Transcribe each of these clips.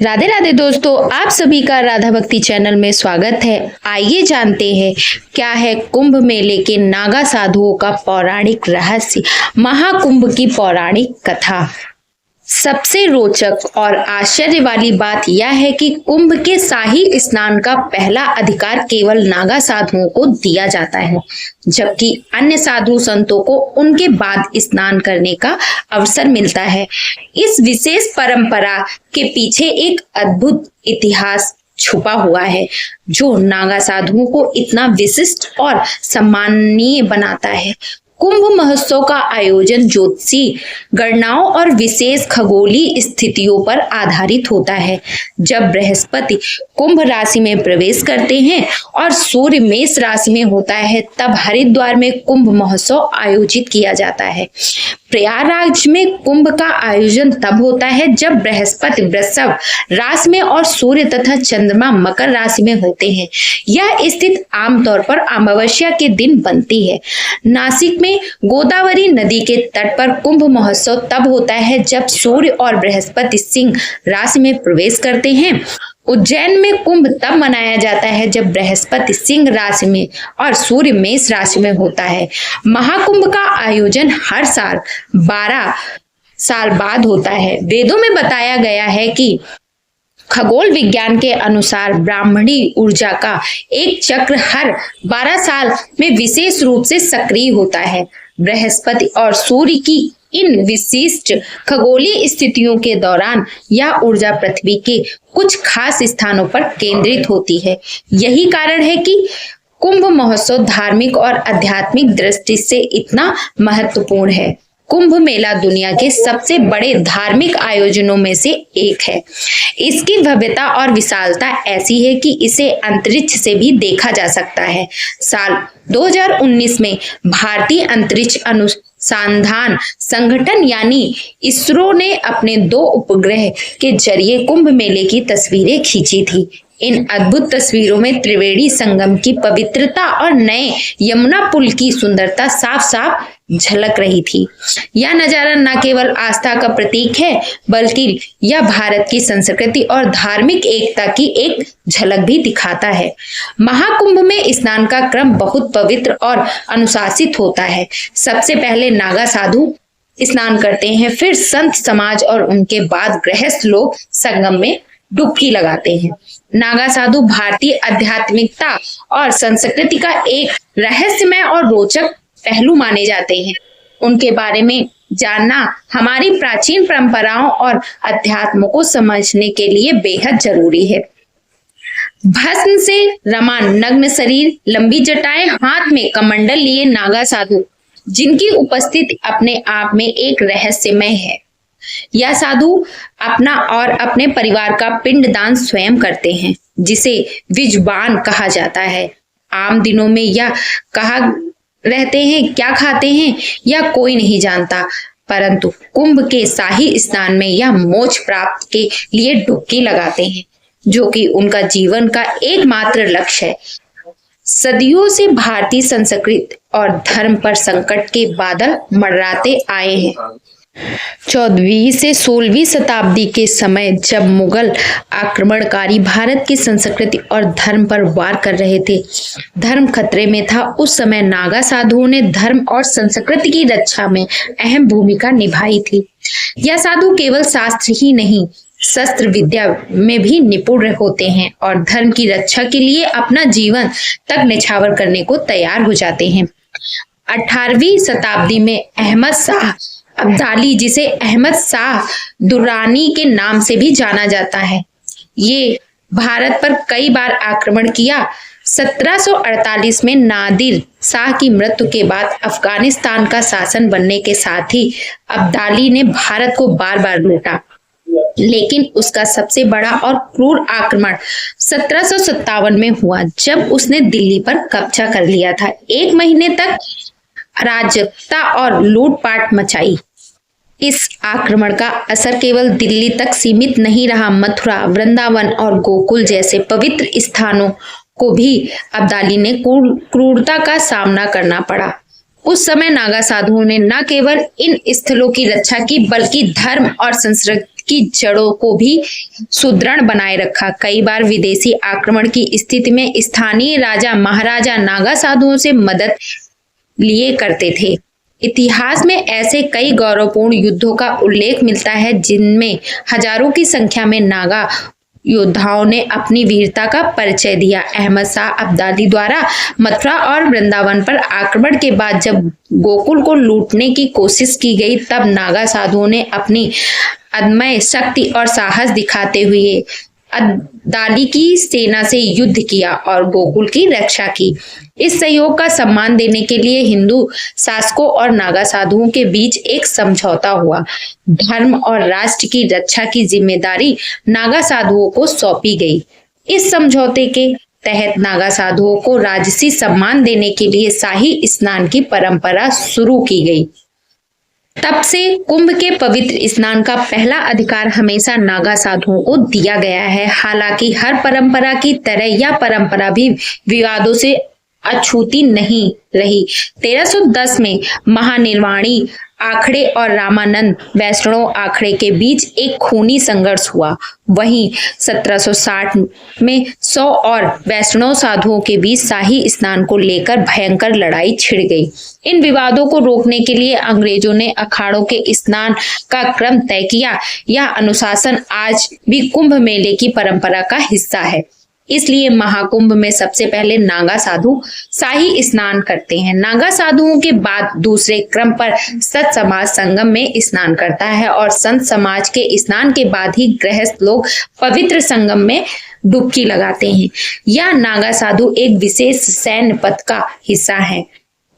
राधे राधे दोस्तों, आप सभी का राधा भक्ति चैनल में स्वागत है। आइए जानते हैं क्या है कुंभ मेले के नागा साधुओं का पौराणिक रहस्य, महाकुंभ की पौराणिक कथा। सबसे रोचक और आश्चर्य वाली बात यह है कि कुंभ के शाही स्नान का पहला अधिकार केवल नागा साधुओं को दिया जाता है, जबकि अन्य साधु संतों को उनके बाद स्नान करने का अवसर मिलता है। इस विशेष परंपरा के पीछे एक अद्भुत इतिहास छुपा हुआ है, जो नागा साधुओं को इतना विशिष्ट और सम्माननीय बनाता है। कुंभ महोत्सव का आयोजन ज्योतिषी गणनाओं और विशेष खगोलीय स्थितियों पर आधारित होता है। जब बृहस्पति कुंभ राशि में प्रवेश करते हैं और सूर्य मेष राशि में होता है, तब हरिद्वार में कुंभ महोत्सव आयोजित किया जाता है। प्रयागराज में कुंभ का आयोजन तब होता है जब बृहस्पति वृषभ राशि में और सूर्य तथा चंद्रमा मकर राशि में होते हैं। यह स्थिति आमतौर पर अमावस्या के दिन बनती है। नासिक में गोदावरी नदी के तट पर कुंभ महोत्सव तब होता है जब सूर्य और बृहस्पति सिंह राशि में प्रवेश करते हैं। उज्जैन में कुंभ तब मनाया जाता है जब बृहस्पति सिंह राशि में और सूर्य मेष राशि में होता है। महाकुंभ का आयोजन हर साल 12 साल बाद होता है। वेदों में बताया गया है कि खगोल विज्ञान के अनुसार ब्राह्मणी ऊर्जा का एक चक्र हर 12 साल में विशेष रूप से सक्रिय होता है। बृहस्पति और सूर्य की इन विशिष्ट खगोलीय स्थितियों के दौरान यह ऊर्जा पृथ्वी के कुछ खास स्थानों पर केंद्रित होती है। यही कारण है कि कुंभ महोत्सव धार्मिक और आध्यात्मिक दृष्टि से इतना महत्वपूर्ण है। कुंभ मेला दुनिया के सबसे बड़े धार्मिक आयोजनों में से एक है। इसकी भव्यता और विशालता ऐसी है कि इसे अंतरिक्ष से भी देखा जा सकता है। साल 2019 में भारतीय अंतरिक्ष अनुसंधान संगठन यानी इसरो ने अपने 2 उपग्रह के जरिए कुंभ मेले की तस्वीरें खींची थी। इन अद्भुत तस्वीरों में त्रिवेणी संगम की पवित्रता और नए यमुना पुल की सुंदरता साफ साफ झलक रही थी। यह नजारा न केवल आस्था का प्रतीक है, बल्कि यह भारत की संस्कृति और धार्मिक एकता की एक झलक भी दिखाता है। महाकुंभ में स्नान का क्रम बहुत पवित्र और अनुशासित होता है। सबसे पहले नागा साधु स्नान करते हैं, फिर संत समाज और उनके बाद गृहस्थ लोग संगम में डुबकी लगाते हैं। नागा साधु भारतीय आध्यात्मिकता और संस्कृति का एक रहस्यमय और रोचक पहलू माने जाते हैं। उनके बारे में जानना हमारी प्राचीन परंपराओं और अध्यात्म को समझने के लिए बेहद जरूरी है। भस्म से रमा नग्न शरीर, लंबी जटाएं, हाथ में कमंडल लिए नागा साधु, जिनकी उपस्थिति अपने आप में एक रहस्यमय है। यह साधु अपना और अपने परिवार का पिंडदान स्वयं करते हैं, जिसे विजबान कहा जाता है। आम दिनों में यह कहा रहते हैं क्या खाते हैं या कोई नहीं जानता, परंतु कुंभ के शाही स्नान में यह मोक्ष प्राप्त के लिए डुबकी लगाते हैं, जो कि उनका जीवन का एकमात्र लक्ष्य है। सदियों से भारतीय संस्कृति और धर्म पर संकट के बादल मंडराते आए हैं। 14वीं से 16वीं शताब्दी के समय जब मुगल आक्रमणकारी भारत की संस्कृति और धर्म पर वार कर रहे थे, धर्म खतरे में था, उस समय नागा साधुओं ने धर्म और संस्कृति की रक्षा में अहम भूमिका निभाई थी। यह साधु केवल शास्त्र ही नहीं, शस्त्र विद्या में भी निपुण होते हैं और धर्म की रक्षा के लिए अपना जीवन तक न्यौछावर करने को तैयार हो जाते हैं। 18वीं शताब्दी में अहमद शाह अब्दाली, जिसे अहमद शाह दुर्रानी के नाम से भी जाना जाता है, ये भारत पर कई बार आक्रमण किया। 1748 में नादिर शाह की मृत्यु के बाद अफगानिस्तान का शासन बनने के साथ ही अब्दाली ने भारत को बार बार लूटा, लेकिन उसका सबसे बड़ा और क्रूर आक्रमण 1757 में हुआ, जब उसने दिल्ली पर कब्जा कर लिया था। 1 महीने तक अराजकता और लूटपाट मचाई। इस आक्रमण का असर केवल दिल्ली तक सीमित नहीं रहा, मथुरा, वृंदावन और गोकुल जैसे पवित्र स्थानों को भी अब्दाली ने क्रूरता का सामना करना पड़ा। उस समय नागा साधुओं ने न केवल इन स्थलों की रक्षा की, बल्कि धर्म और संस्कृति की जड़ों को भी सुदृढ़ बनाए रखा। कई बार विदेशी आक्रमण की स्थिति में स्थानीय राजा महाराजा नागा साधुओं से मदद लिए करते थे। इतिहास में ऐसे कई गौरवपूर्ण युद्धों का उल्लेख मिलता है जिनमें हजारों की संख्या में नागा योद्धाओं ने अपनी वीरता का परिचय दिया। अहमद शाह अब्दाली द्वारा मथुरा और वृंदावन पर आक्रमण के बाद जब गोकुल को लूटने की कोशिश की गई, तब नागा साधुओं ने अपनी अदम्य शक्ति और साहस दिखाते हुए अब्दाली की सेना से युद्ध किया और गोकुल की रक्षा की। इस सहयोग का सम्मान देने के लिए हिंदू शासकों और नागा साधुओं के बीच एक समझौता हुआ। धर्म और राष्ट्र की रक्षा की जिम्मेदारी नागा साधुओं को सौंपी गई। इस समझौते के तहत नागा साधुओं को राजसी सम्मान देने के लिए शाही स्नान की परंपरा शुरू की गई। तब से कुंभ के पवित्र स्नान का पहला अधिकार हमेशा नागा साधुओं को दिया गया है। हालांकि हर परंपरा की तरह यह परंपरा भी विवादों से अछूती नहीं रही। 1310 में महानिर्वाणी आखड़े और रामानंद वैष्णव आखड़े के बीच एक खूनी संघर्ष हुआ। वहीं 1760 में 100 और वैष्णव साधुओं के बीच शाही स्नान को लेकर भयंकर लड़ाई छिड़ गई। इन विवादों को रोकने के लिए अंग्रेजों ने अखाड़ों के स्नान का क्रम तय किया। यह अनुशासन आज भी कुंभ मेले की परंपरा का हिस्सा है। इसलिए महाकुंभ में सबसे पहले नागा साधु शाही स्नान करते हैं। नागा साधुओं के बाद दूसरे क्रम पर संत समाज संगम में स्नान करता है और संत समाज के स्नान के बाद ही गृहस्थ लोग पवित्र संगम में डुबकी लगाते हैं। यह नागा साधु एक विशेष सैन्य पथ का हिस्सा है।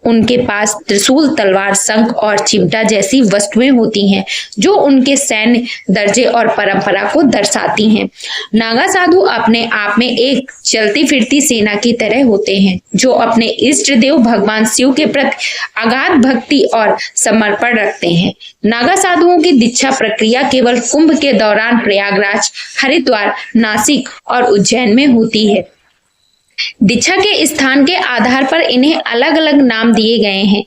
उनके पास त्रिशूल, तलवार, शंख और चिमटा जैसी वस्तुएं होती हैं जो उनके सैन्य दर्जे और परंपरा को दर्शाती हैं। नागा साधु अपने आप में एक चलती फिरती सेना की तरह होते हैं जो अपने इष्ट देव भगवान शिव के प्रति अगाध भक्ति और समर्पण रखते हैं। नागा साधुओं की दीक्षा प्रक्रिया केवल कुंभ के दौरान प्रयागराज, हरिद्वार, नासिक और उज्जैन में होती है। दीक्षा के स्थान के आधार पर इन्हें अलग अलग नाम दिए गए हैं।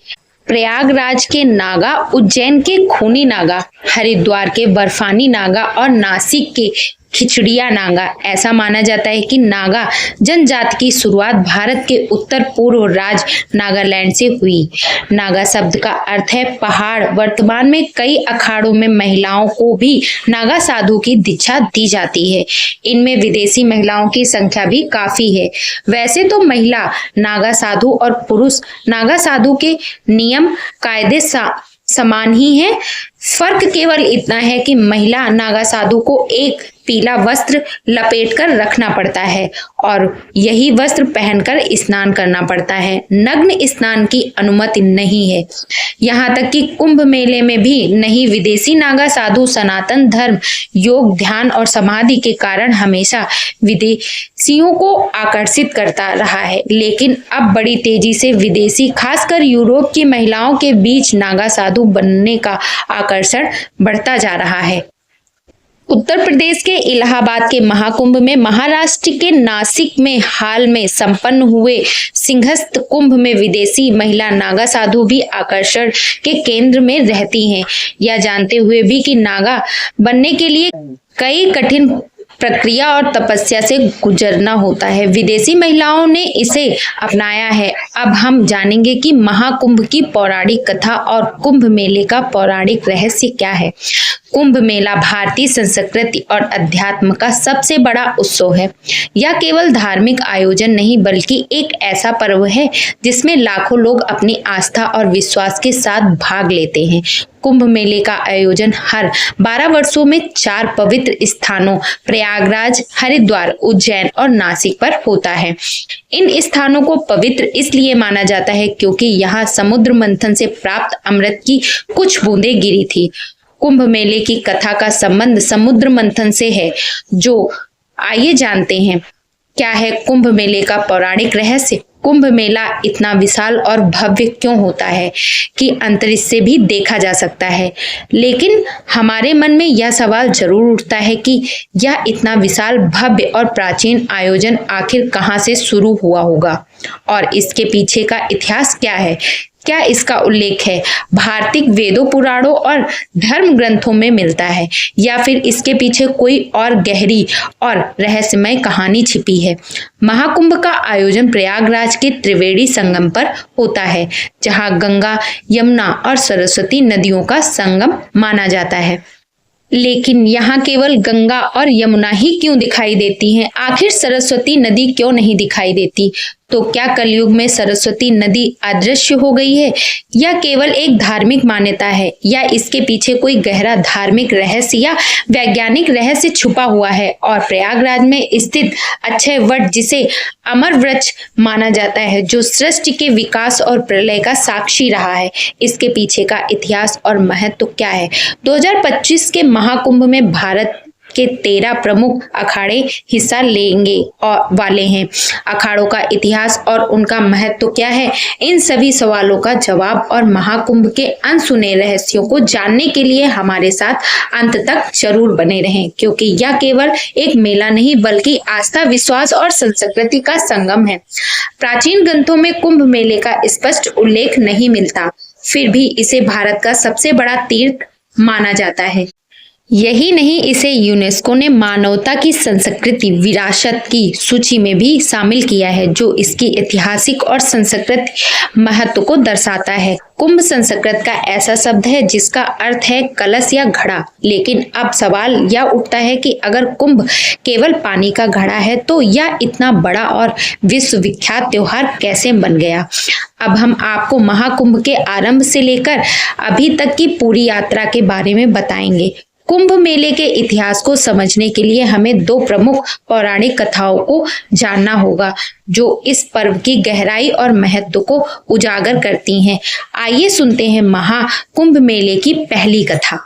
प्रयागराज के नागा, उज्जैन के खूनी नागा, हरिद्वार के बर्फानी नागा और नासिक के खिचड़िया नागा। ऐसा माना जाता है कि नागा जनजाति की शुरुआत भारत के उत्तर पूर्व राज्य नागालैंड से हुई। नागा शब्द का अर्थ है पहाड़। वर्तमान में कई अखाड़ों में महिलाओं को भी नागा साधु की दीक्षा दी जाती है। इनमें विदेशी महिलाओं की संख्या भी काफी है। वैसे तो महिला नागा साधु और पुरुष नागा साधु के नियम कायदे समान ही है। फर्क केवल इतना है कि महिला नागा साधु को एक पीला वस्त्र लपेटकर रखना पड़ता है और यही वस्त्र पहनकर स्नान करना पड़ता है। नग्न स्नान की अनुमति नहीं है। यहाँ तक कि कुंभ मेले में भी नहीं। विदेशी नागा साधु सनातन धर्म, योग, ध्यान और समाधि के कारण हमेशा विदेशियों को आकर्षित करता रहा है, लेकिन अब बड़ी तेजी से विदेशी, खासकर यूरोप की महिलाओं के बीच नागा साधु बनने का आकर्षण बढ़ता जा रहा है। उत्तर प्रदेश के इलाहाबाद के महाकुंभ में, महाराष्ट्र के नासिक में हाल में संपन्न हुए सिंहस्थ कुंभ में विदेशी महिला नागा साधु भी आकर्षण के केंद्र में रहती हैं। यह जानते हुए भी कि नागा बनने के लिए कई कठिन प्रक्रिया और तपस्या से गुजरना होता है, विदेशी महिलाओं ने इसे अपनाया है। अब हम जानेंगे कि महाकुंभ की पौराणिक कथा और कुंभ मेले का पौराणिक रहस्य क्या है। कुंभ मेला भारतीय संस्कृति और अध्यात्म का सबसे बड़ा उत्सव है। यह केवल धार्मिक आयोजन नहीं बल्कि एक ऐसा पर्व है जिसमें लाखों लोग अपनी आस्था और विश्वास के साथ भाग लेते हैं। कुंभ मेले का आयोजन हर 12 वर्षों में 4 पवित्र स्थानों प्रयागराज, हरिद्वार, उज्जैन और नासिक पर होता है। इन स्थानों को पवित्र इसलिए माना जाता है क्योंकि यहाँ समुद्र मंथन से प्राप्त अमृत की कुछ बूंदें गिरी थी। कुंभ मेले की कथा का संबंध समुद्र मंथन से है। आइए जानते हैं क्या है कुंभ मेले का पौराणिक रहस्य। कुंभ मेला इतना विशाल और भव्य क्यों होता है कि अंतरिक्ष से भी देखा जा सकता है, लेकिन हमारे मन में यह सवाल जरूर उठता है कि यह इतना विशाल, भव्य और प्राचीन आयोजन आखिर कहां से शुरू हुआ होगा और इसके पीछे का इतिहास क्या है। क्या इसका उल्लेख है भारतीय वेदों, पुराणों और धर्म ग्रंथों में मिलता है, या फिर इसके पीछे कोई और गहरी और रहस्यमय कहानी छिपी है? महाकुंभ का आयोजन प्रयागराज के त्रिवेणी संगम पर होता है, जहां गंगा, यमुना और सरस्वती नदियों का संगम माना जाता है। लेकिन यहाँ केवल गंगा और यमुना ही क्यों दिखाई देती हैं? आखिर सरस्वती नदी क्यों नहीं दिखाई देती? तो क्या कलयुग में सरस्वती नदी अदृश्य हो गई है, या केवल एक धार्मिक मान्यता है, या इसके पीछे कोई गहरा धार्मिक रहस्य या वैज्ञानिक रहस्य छुपा हुआ है? और प्रयागराज में स्थित अक्षय वट, जिसे अमर वृक्ष माना जाता है, जो सृष्टि के विकास और प्रलय का साक्षी रहा है, इसके पीछे का इतिहास और महत्व क्या है? 2025 के महाकुंभ में भारत के 13 प्रमुख अखाड़े हिस्सा लेंगे और वाले हैं। अखाड़ों का इतिहास और उनका महत्व क्या है? इन सभी सवालों का जवाब और महाकुंभ के अनसुने रहस्यों को जानने के लिए हमारे साथ अंत तक जरूर बने रहें, क्योंकि यह केवल एक मेला नहीं बल्कि आस्था, विश्वास और संस्कृति का संगम है। प्राचीन ग्रंथों में कुंभ मेले का स्पष्ट उल्लेख नहीं मिलता, फिर भी इसे भारत का सबसे बड़ा तीर्थ माना जाता है। यही नहीं, इसे यूनेस्को ने मानवता की संस्कृति विरासत की सूची में भी शामिल किया है, जो इसकी ऐतिहासिक और सांस्कृतिक महत्व को दर्शाता है। कुंभ संस्कृत का ऐसा शब्द है जिसका अर्थ है कलश या घड़ा। लेकिन अब सवाल यह उठता है कि अगर कुंभ केवल पानी का घड़ा है, तो यह इतना बड़ा और विश्वविख्यात त्योहार कैसे बन गया? अब हम आपको महाकुंभ के आरंभ से लेकर अभी तक की पूरी यात्रा के बारे में बताएंगे। कुंभ मेले के इतिहास को समझने के लिए हमें 2 प्रमुख पौराणिक कथाओं को जानना होगा, जो इस पर्व की गहराई और महत्व को उजागर करती हैं। आइए सुनते हैं महाकुंभ मेले की पहली कथा।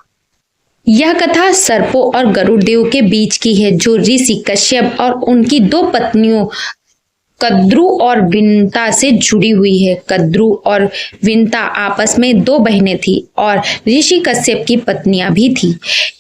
यह कथा सर्पों और गरुड़ देव के बीच की है, जो ऋषि कश्यप और उनकी 2 पत्नियों कद्रु और विंता से जुड़ी हुई है। कद्रु और विंता आपस में 2 बहनें थी और ऋषि कश्यप की पत्नियां भी थी।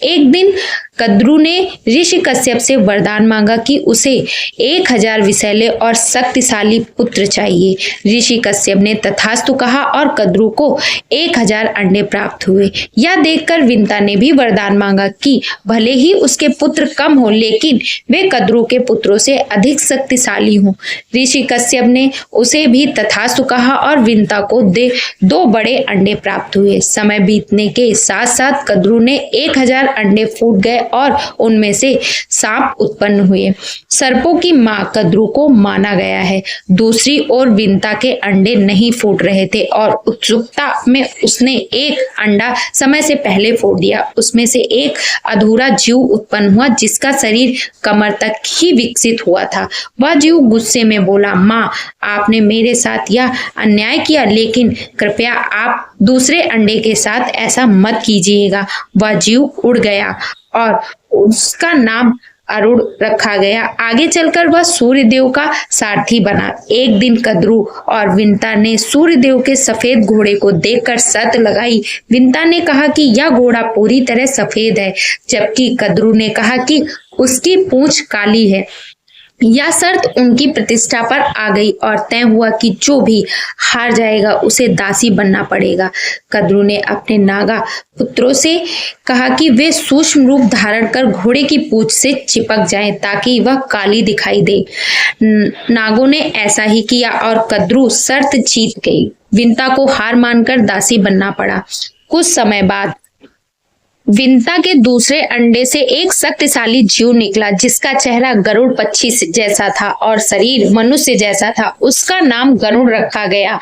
एक दिन कद्रु ने ऋषि कश्यप से वरदान मांगा कि उसे 1000 विषैले और शक्तिशाली पुत्र चाहिए। ऋषि कश्यप ने तथास्तु कहा और कद्रु को 1000 अंडे प्राप्त हुए। यह देखकर विंता ने भी वरदान मांगा कि भले ही उसके पुत्र कम हो, लेकिन वे कद्रु के पुत्रों से अधिक शक्तिशाली हों। ऋषि कश्यप ने उसे भी तथास्तु कहा और विंता को 2 बड़े अंडे प्राप्त हुए। समय बीतने के साथ साथ कद्रु ने 1000 अंडे फूट गए और उनमें से सांप उत्पन्न हुए। सर्पों की मां कद्रु को माना गया है। दूसरी ओर विंता के अंडे नहीं फूट रहे थे और उत्सुकता में उसने एक अंडा समय से पहले फोड़ दिया। उसमें से एक अधूरा जीव उत्पन्न हुआ, जिसका शरीर कमर तक ही विकसित हुआ था। वह जीव गुस्से में बोला, माँ, आपने मेरे साथ यह अन्याय किया, लेकिन कृपया आप दूसरे अंडे के साथ ऐसा मत कीजिएगा। वह जीव उड़ गया और उसका नाम अरुण रखा गया। आगे चलकर वह सूर्यदेव का सारथी बना। एक दिन कद्रु और विंता ने सूर्यदेव के सफेद घोड़े को देखकर शर्त लगाई। विंता ने कहा कि यह घोड़ा पूरी तरह सफेद है, जबकि कद्रु ने कहा कि उसकी पूंछ काली है। यह शर्त उनकी प्रतिष्ठा पर आ गई और तय हुआ कि जो भी हार जाएगा उसे दासी बनना पड़ेगा। कद्रु ने अपने नागा पुत्रों से कहा कि वे सूक्ष्म रूप धारण कर घोड़े की पूंछ से चिपक जाएं, ताकि वह काली दिखाई दे। नागों ने ऐसा ही किया और कद्रु शर्त जीत गई। विंता को हार मानकर दासी बनना पड़ा। कुछ समय बाद विंता के दूसरे अंडे से एक शक्तिशाली जीव निकला, जिसका चेहरा गरुड़ पक्षी जैसा था और शरीर मनुष्य जैसा था। उसका नाम गरुड़ रखा गया।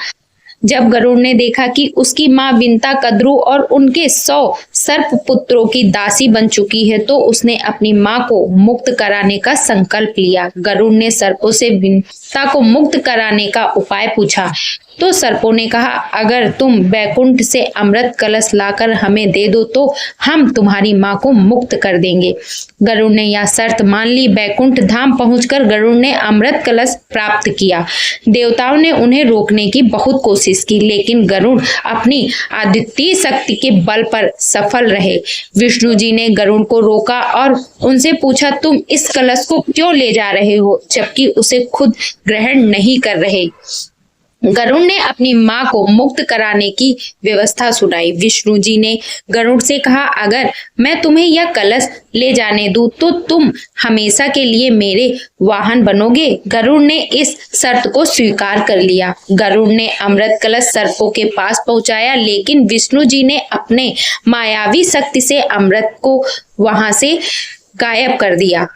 जब गरुड़ ने देखा कि उसकी मां विंता कद्रु और उनके 100 सर्प पुत्रों की दासी बन चुकी है, तो उसने अपनी मां को मुक्त कराने का संकल्प लिया। गरुड़ ने सर्पों से विंता को मुक्त कराने का उपाय पूछा, तो सर्पों ने कहा, अगर तुम बैकुंठ से अमृत कलश लाकर हमें दे दो तो हम तुम्हारी मां को मुक्त कर देंगे। गरुड़ ने यह शर्त मान ली। बैकुंठ धाम पहुंचकर गरुड़ ने अमृत कलश प्राप्त किया। देवताओं ने उन्हें रोकने की बहुत कोशिश की, लेकिन गरुड़ अपनी अद्वितीय शक्ति के बल पर सफल रहे। विष्णु जी ने गरुड़ को रोका और उनसे पूछा, तुम इस कलश को क्यों ले जा रहे हो, जबकि उसे खुद ग्रहण नहीं कर रहे? गरुड़ ने अपनी मां को मुक्त कराने की व्यवस्था सुनाई। विष्णु जी ने गरुड़ से कहा, अगर मैं तुम्हें यह कलश ले जाने दूं तो तुम हमेशा के लिए मेरे वाहन बनोगे। गरुड़ ने इस शर्त को स्वीकार कर लिया। गरुड़ ने अमृत कलश सर्पों के पास पहुंचाया, लेकिन विष्णु जी ने अपने मायावी शक्ति से अमृत को वहां से गायब कर दिया।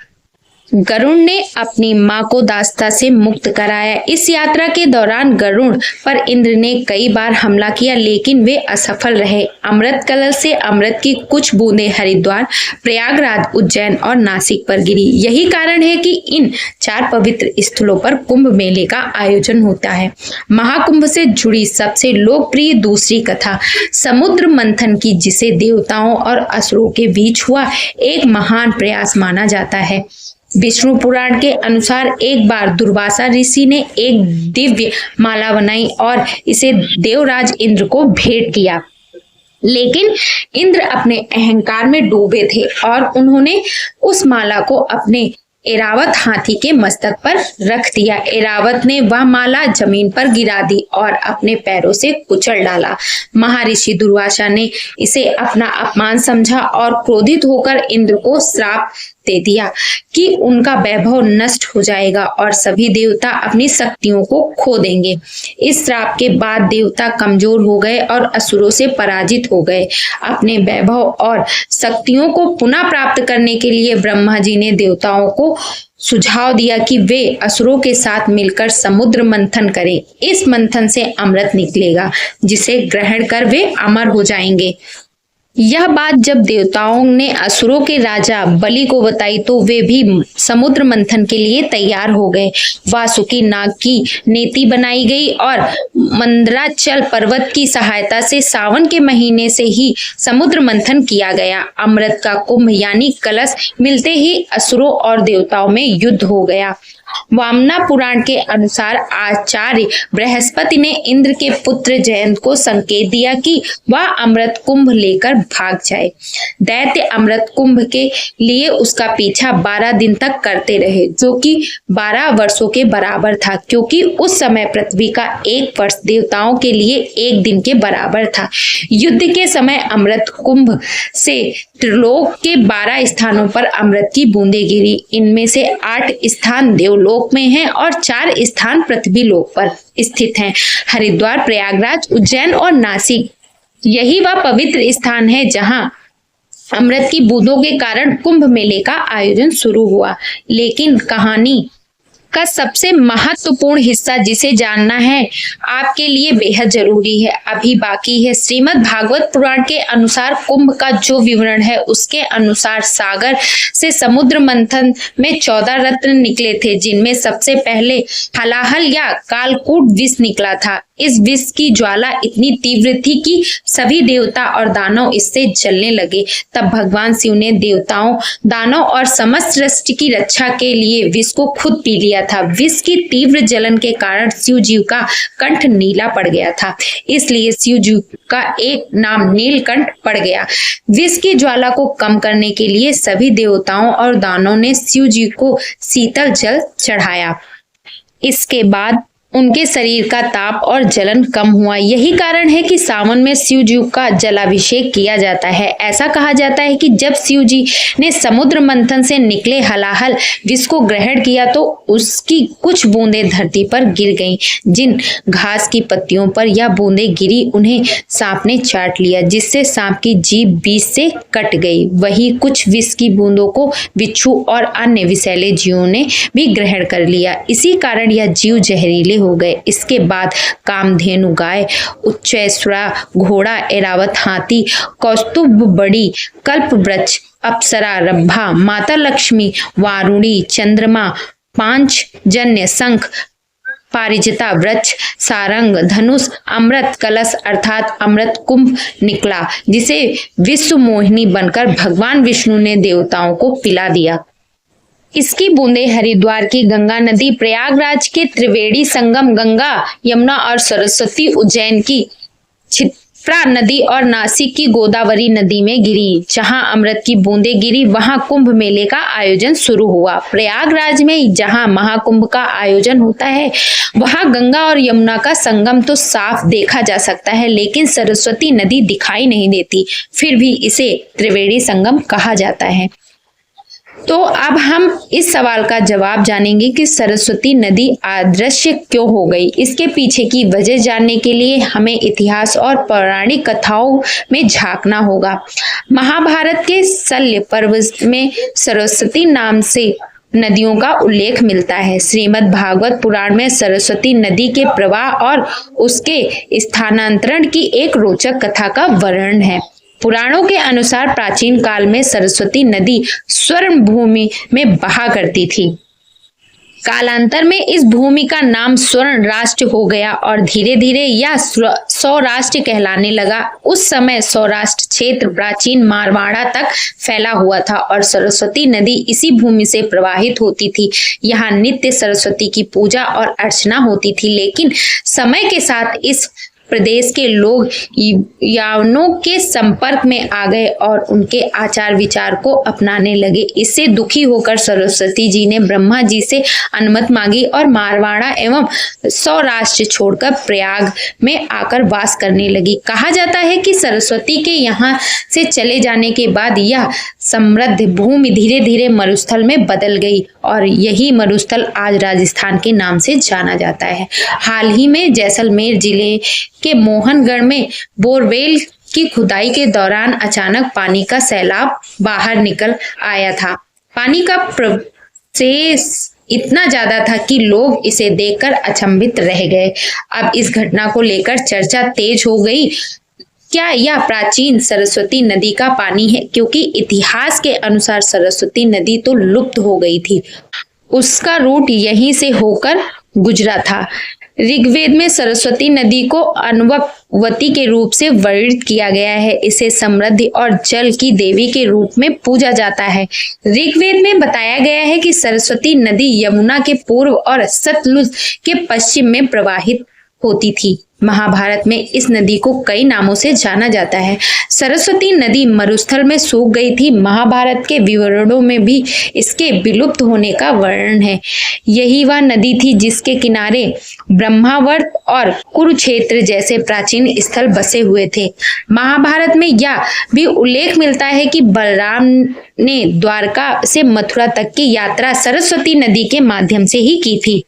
गरुड़ ने अपनी मां को दास्ता से मुक्त कराया। इस यात्रा के दौरान गरुड़ पर इंद्र ने कई बार हमला किया, लेकिन वे असफल रहे। अमृत कलश से अमृत की कुछ बूंदें हरिद्वार, प्रयागराज, उज्जैन और नासिक पर गिरी। यही कारण है कि इन 4 पवित्र स्थलों पर कुंभ मेले का आयोजन होता है। महाकुंभ से जुड़ी सबसे लोकप्रिय दूसरी कथा समुद्र मंथन की, जिसे देवताओं और असुरों के बीच हुआ एक महान प्रयास माना जाता है। विष्णु पुराण के अनुसार एक बार दुर्वासा ऋषि ने एक दिव्य माला बनाई और इसे देवराज इंद्र को भेंट किया, लेकिन इंद्र अपने अहंकार में डूबे थे और उन्होंने उस माला को अपने एरावत हाथी के मस्तक पर रख दिया। एरावत ने वह माला जमीन पर गिरा दी और अपने पैरों से कुचल डाला। महर्षि दुर्वासा ने इसे अपना अपमान समझा और क्रोधित होकर इंद्र को श्राप दे दिया कि उनका वैभव नष्ट हो जाएगा और सभी देवता अपनी शक्तियों को खो देंगे। इस श्राप के बाद देवता कमजोर हो गए और असुरों से पराजित हो गए। अपने वैभव और शक्तियों को पुनः प्राप्त करने के लिए ब्रह्मा जी ने देवताओं को सुझाव दिया कि वे असुरों के साथ मिलकर समुद्र मंथन करें। इस मंथन से अमृत निकलेगा, जिसे ग्रहण कर वे अमर हो जाएंगे। यह बात जब देवताओं ने असुरों के राजा बलि को बताई तो वे भी समुद्र मंथन के लिए तैयार हो गए। वासुकी नाग की नीति बनाई गई और मंदराचल पर्वत की सहायता से सावन के महीने से ही समुद्र मंथन किया गया। अमृत का कुंभ यानी कलश मिलते ही असुरों और देवताओं में युद्ध हो गया। वामना पुराण के अनुसार आचार्य बृहस्पति ने इंद्र के पुत्र जयंत को संकेत दिया कि वह अमृत कुंभ लेकर भाग जाए। दैत्य अमृत कुंभ के लिए उसका पीछा 12 दिन तक करते रहे, जो कि 12 वर्षों के बराबर था, क्योंकि उस समय पृथ्वी का 1 वर्ष देवताओं के लिए 1 दिन के बराबर था। युद्ध के समय अमृत कुंभ से त्रिलोक के 12 स्थानों पर अमृत की बूंदें गिरी। इनमें से 8 स्थान देवलोक में हैं और 4 स्थान पृथ्वी लोक पर स्थित हैं। हरिद्वार, प्रयागराज, उज्जैन और नासिक यही वह पवित्र स्थान है जहां अमृत की बूंदों के कारण कुंभ मेले का आयोजन शुरू हुआ। लेकिन कहानी का सबसे महत्वपूर्ण हिस्सा, जिसे जानना है आपके लिए बेहद जरूरी है, अभी बाकी है। श्रीमद् भागवत पुराण के अनुसार कुंभ का जो विवरण है उसके अनुसार सागर से समुद्र मंथन में 14 रत्न निकले थे, जिनमें सबसे पहले हलाहल या कालकूट विष निकला था। इस विष की ज्वाला इतनी तीव्र थी कि सभी देवता और दानव इससे जलने लगे। तब भगवान शिव ने देवताओं, दानव और समस्त सृष्टि की रक्षा के लिए विष को खुद पी लिया था। विष की तीव्र जलन के कारण शिव जी का कंठ नीला पड़ गया था, इसलिए शिव जी का एक नाम नीलकंठ पड़ गया। विष की ज्वाला को कम करने के लिए सभी देवताओं और दानवों ने शिव जी को शीतल जल चढ़ाया। इसके बाद उनके शरीर का ताप और जलन कम हुआ। यही कारण है कि सावन में शिव जी का जलाभिषेक किया जाता है। ऐसा कहा जाता है कि जब शिव जी ने समुद्र मंथन से निकले हलाहल विष को ग्रहण किया तो उसकी कुछ बूंदें धरती पर गिर गईं। जिन घास की पत्तियों पर यह बूंदें गिरी उन्हें सांप ने चाट लिया, जिससे सांप की जीभ बीच से कट गई। वही कुछ विष की बूंदों को बिच्छू और अन्य विषैले जीवों ने भी ग्रहण कर लिया। इसी कारण यह जीव जहरीले हो गए। इसके बाद कामधेनु गाय, उच्चैश्वरा घोड़ा, ऐरावत हाथी, कौस्तुभ बड़ी, कल्प वृक्ष, अप्सरा, रंभा, माता लक्ष्मी, वारुणी, चंद्रमा, पांचजन्य, शंख, पारिजाता वृक्ष, सारंग, धनुष, अमृत कलश अर्थात अमृत कुंभ निकला, जिसे विश्व मोहिनी बनकर भगवान विष्णु ने देवताओं को पिला दिया। इसकी बूंदें हरिद्वार की गंगा नदी, प्रयागराज के त्रिवेणी संगम गंगा, यमुना और सरस्वती, उज्जैन की क्षिप्रा नदी और नासिक की गोदावरी नदी में गिरी। जहां अमृत की बूंदें गिरी वहां कुंभ मेले का आयोजन शुरू हुआ। प्रयागराज में जहां महाकुंभ का आयोजन होता है वहां गंगा और यमुना का संगम तो साफ देखा जा सकता है, लेकिन सरस्वती नदी दिखाई नहीं देती। फिर भी इसे त्रिवेणी संगम कहा जाता है। तो अब हम इस सवाल का जवाब जानेंगे कि सरस्वती नदी अदृश्य क्यों हो गई। इसके पीछे की वजह जानने के लिए हमें इतिहास और पौराणिक कथाओं में झांकना होगा। महाभारत के शल्य पर्व में सरस्वती नाम से नदियों का उल्लेख मिलता है। श्रीमद् भागवत पुराण में सरस्वती नदी के प्रवाह और उसके स्थानांतरण की एक रोचक कथा का वर्णन है। पुराणों के अनुसार प्राचीन काल में सरस्वती नदी स्वर्ण भूमि में बहा करती थी। कालांतर में इस भूमि का नाम स्वर्ण राष्ट्र हो गया और धीरे धीरे यह सौराष्ट्र कहलाने लगा। उस समय सौराष्ट्र क्षेत्र प्राचीन मारवाड़ा तक फैला हुआ था और सरस्वती नदी इसी भूमि से प्रवाहित होती थी। यहाँ नित्य सरस्वती की पूजा और अर्चना होती थी, लेकिन समय के साथ इस प्रदेश के लोग यावनों के संपर्क में आ गए और उनके आचार विचार को अपनाने लगे। इससे दुखी होकर सरस्वती जी ने ब्रह्मा जी से अनुमति मांगी और मारवाड़ा एवं सौराष्ट्र छोड़कर प्रयाग में आकर वास करने लगी। कहा जाता है कि सरस्वती के यहाँ से चले जाने के बाद यह समृद्ध भूमि धीरे धीरे मरुस्थल में बदल गई और यही मरुस्थल आज राजस्थान के नाम से जाना जाता है। हाल ही में जैसलमेर जिले के मोहनगढ़ में बोरवेल की खुदाई के दौरान अचानक पानी का सैलाब बाहर निकल आया था। पानी का प्रवेश इतना ज्यादा था कि लोग इसे देखकर अचंभित रह गए। अब इस घटना को लेकर चर्चा तेज हो गई। क्या यह प्राचीन सरस्वती नदी का पानी है? क्योंकि इतिहास के अनुसार सरस्वती नदी तो लुप्त हो गई थी, उसका रूट यहीं से होकर गुजरा था। ऋग्वेद में सरस्वती नदी को अन्ववती के रूप से वर्णित किया गया है। इसे समृद्धि और जल की देवी के रूप में पूजा जाता है। ऋग्वेद में बताया गया है कि सरस्वती नदी यमुना के पूर्व और सतलुज के पश्चिम में प्रवाहित होती थी। महाभारत में इस नदी को कई नामों से जाना जाता है। सरस्वती नदी मरुस्थल में सूख गई थी। महाभारत के विवरणों में भी इसके विलुप्त होने का वर्णन है। यही वह नदी थी जिसके किनारे ब्रह्मावर्त और कुरुक्षेत्र जैसे प्राचीन स्थल बसे हुए थे। महाभारत में यह भी उल्लेख मिलता है कि बलराम ने द्वारका से मथुरा तक की यात्रा सरस्वती नदी के माध्यम से ही की थी।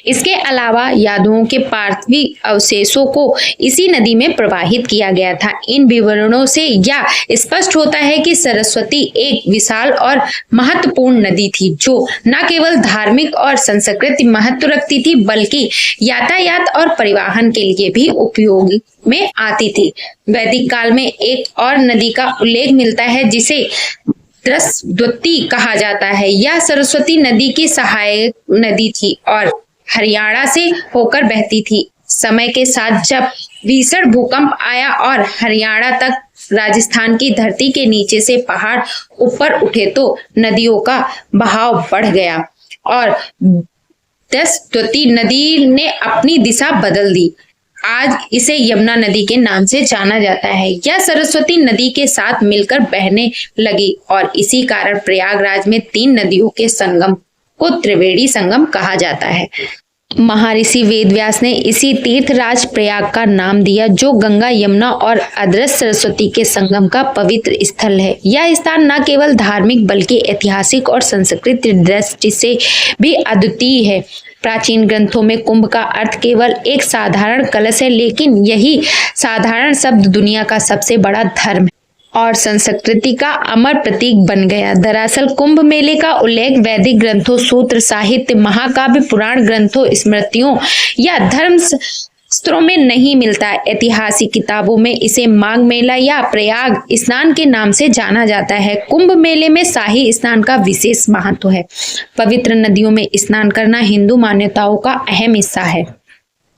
इसके अलावा यादवों के पार्थिव अवशेषों को इसी नदी में प्रवाहित किया गया था। इन विवरणों से यह स्पष्ट होता है कि सरस्वती एक विशाल और महत्वपूर्ण नदी थी, जो न केवल धार्मिक और सांस्कृतिक महत्व रखती थी, बल्कि यातायात और परिवहन के लिए भी उपयोग में आती थी। वैदिक काल में एक और नदी का उल्लेख मिलता है जिसे द्रस्वती कहा जाता है। यह सरस्वती नदी की सहायक नदी थी और हरियाणा से होकर बहती थी। समय के साथ जब भीषण भूकंप आया और हरियाणा तक राजस्थान की धरती के नीचे से पहाड़ ऊपर उठे तो नदियों का बहाव बढ़ गया और सरस्वती नदी ने अपनी दिशा बदल दी। आज इसे यमुना नदी के नाम से जाना जाता है। यह सरस्वती नदी के साथ मिलकर बहने लगी और इसी कारण प्रयागराज में 3 नदियों के संगम को त्रिवेणी संगम कहा जाता है। महर्षि वेदव्यास ने इसी तीर्थराज प्रयाग का नाम दिया, जो गंगा, यमुना और अदृश्य सरस्वती के संगम का पवित्र स्थल है। यह स्थान न केवल धार्मिक बल्कि ऐतिहासिक और सांस्कृतिक दृष्टि से भी अद्वितीय है। प्राचीन ग्रंथों में कुंभ का अर्थ केवल एक साधारण कलश है, लेकिन यही साधारण शब्द दुनिया का सबसे बड़ा धर्म और संस्कृति का अमर प्रतीक बन गया। दरअसल कुंभ मेले का उल्लेख वैदिक ग्रंथों, सूत्र साहित्य, महाकाव्य, पुराण ग्रंथों, स्मृतियों या धर्म शास्त्रों में नहीं मिलता। ऐतिहासिक किताबों में इसे माघ मेला या प्रयाग स्नान के नाम से जाना जाता है। कुंभ मेले में शाही स्नान का विशेष महत्व है। पवित्र नदियों में स्नान करना हिंदू मान्यताओं का अहम हिस्सा है।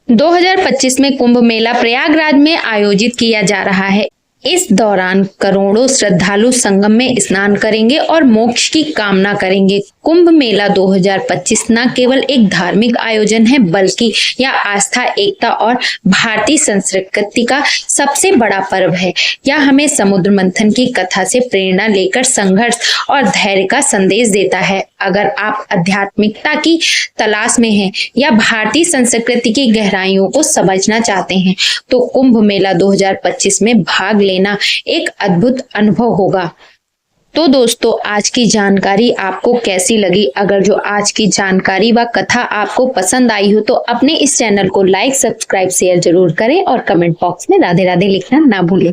2025 में कुंभ मेला प्रयागराज में आयोजित किया जा रहा है। इस दौरान करोड़ों श्रद्धालु संगम में स्नान करेंगे और मोक्ष की कामना करेंगे। कुंभ मेला 2025 न केवल एक धार्मिक आयोजन है, बल्कि यह आस्था, एकता और भारतीय संस्कृति का सबसे बड़ा पर्व है। यह हमें समुद्र मंथन की कथा से प्रेरणा लेकर संघर्ष और धैर्य का संदेश देता है। अगर आप आध्यात्मिकता की तलाश में हैं या भारतीय संस्कृति की गहराइयों को समझना चाहते हैं, तो कुंभ मेला 2025 में भाग लेना एक अद्भुत अनुभव होगा। तो दोस्तों, आज की जानकारी आपको कैसी लगी? अगर जो आज की जानकारी व कथा आपको पसंद आई हो तो अपने इस चैनल को लाइक, सब्सक्राइब, शेयर जरूर करें और कमेंट बॉक्स में राधे राधे लिखना ना भूलें।